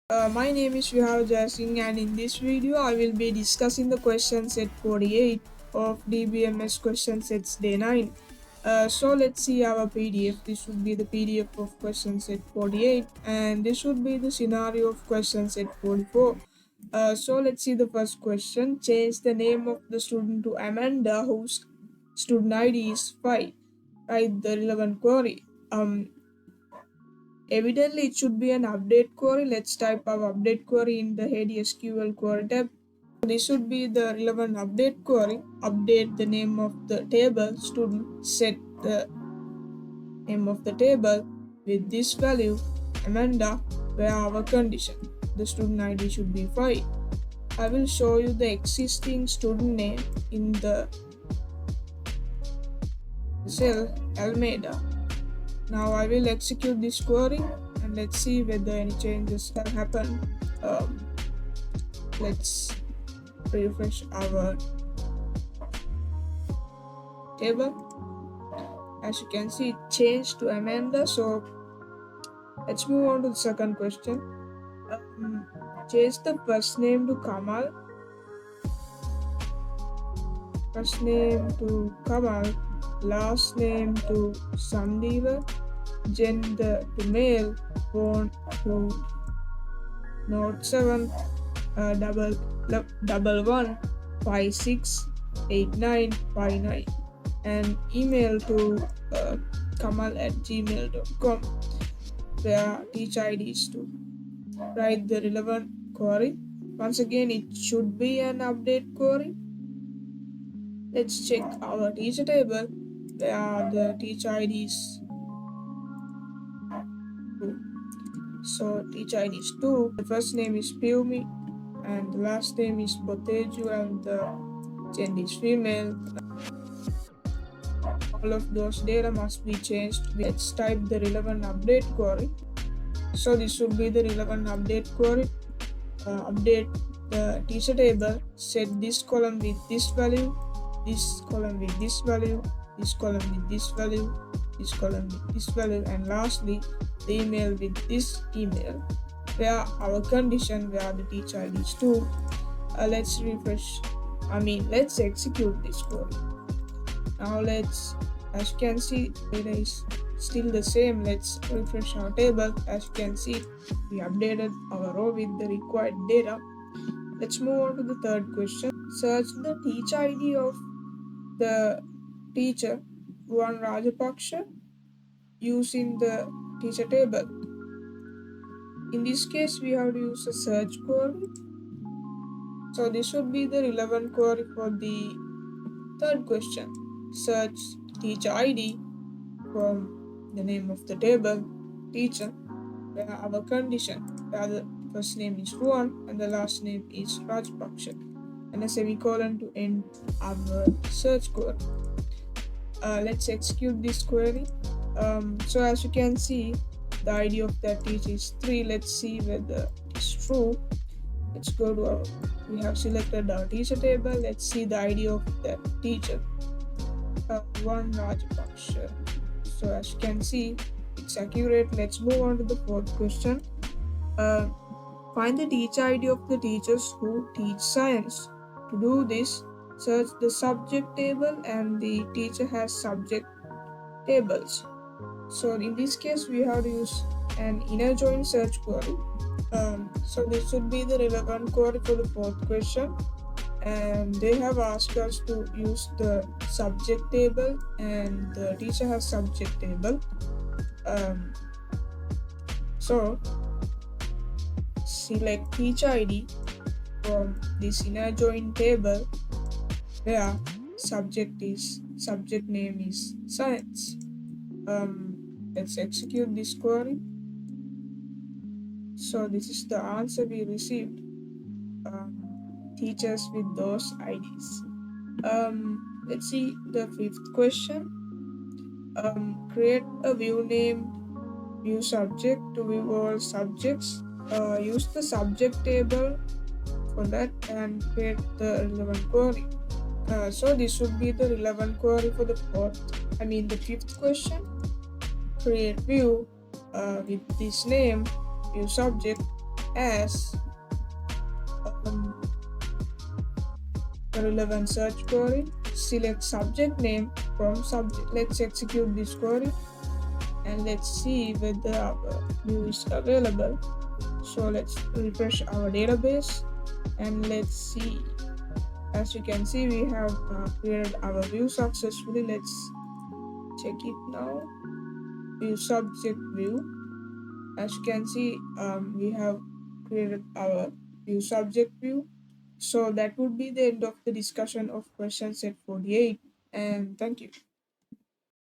My name is Vihar Singh, and in this video I will be discussing the question set 48 of DBMS question sets day 9. So let's see our PDF. This would be the PDF of question set 48, and this would be the scenario of question set 44. So let's see the first question. Change the name of the student to Amanda, whose student ID is 5. Write the relevant query. Evidently, it should be an update query. Let's type our update query in the head SQL query tab. This should be the relevant update query. Update the name of the table student. Set the name of the table with this value Amanda, where our condition. The student ID should be 5. I will show you the existing student name in the cell Almeida. Now I will execute this query and let's see whether any changes have happened. Let's refresh our table. As you can see, it changed to Amanda. So let's move on to the second question. Change the first name to Kamal. First name to Kamal. Last name to Sandeeva. Gender to male. Born to 07 11 568959, and email to kamal@gmail.com, where teacher ID is to write the relevant query. Once again, it should be an update query. Let's check our teacher table, where the teacher ID is 2. So teacher ID is 2. The first name is Piumi, and the last name is Boteju, and the gender is female. All of those data must be changed. Let's type the relevant update query. So this should be the relevant update query. Update the teacher table. Set this column with this value, this column with this value, this column with this value, this column with this value, and lastly the email with this email, where our condition, where the teacher ID is 2. Let's execute this query. Now as you can see, data is still the same. Let's refresh our table. As you can see, we updated our row with the required data. Let's move on to the third question. Search the teacher ID of the teacher Ruan Rajapaksha using the teacher table. In this case, we have to use a search query. So this would be the relevant query for the third question. Search teacher ID from the name of the table teacher, where our condition, where the first name is Ruan and the last name is Rajpaksha, and a semicolon to end our search query. Let's execute this query. So as you can see, the ID of that teacher is 3. Let's see whether it's true. Let's go to we have selected our teacher table. Let's see the ID of that teacher, One Rajapaksha. So as you can see, it's accurate. Let's move on to the fourth question. Find the teacher ID of the teachers who teach science. To do this, search the subject table, and the teacher has subject tables. So in this case, we have to use an inner join search query. So this should be the relevant query for the fourth question, and they have asked us to use the subject table, and the teacher has subject table. So select teacher ID from this inner join table, where subject name is science. Let's execute this query. So this is the answer we received. Teachers with those IDs. Let's see the fifth question. Create a view named view subject to view all subjects. Use the subject table for that and create the relevant query. So this would be the relevant query for the fifth question. Create view with this name, view subject, as um, a relevant search query. Select subject name from subject. Let's execute this query and let's see whether our view is available. So let's refresh our database and let's see. As you can see, we have created our view successfully. Let's check it now. View subject view. As you can see, we have created our view subject view. So that would be the end of the discussion of question set 48, and thank you.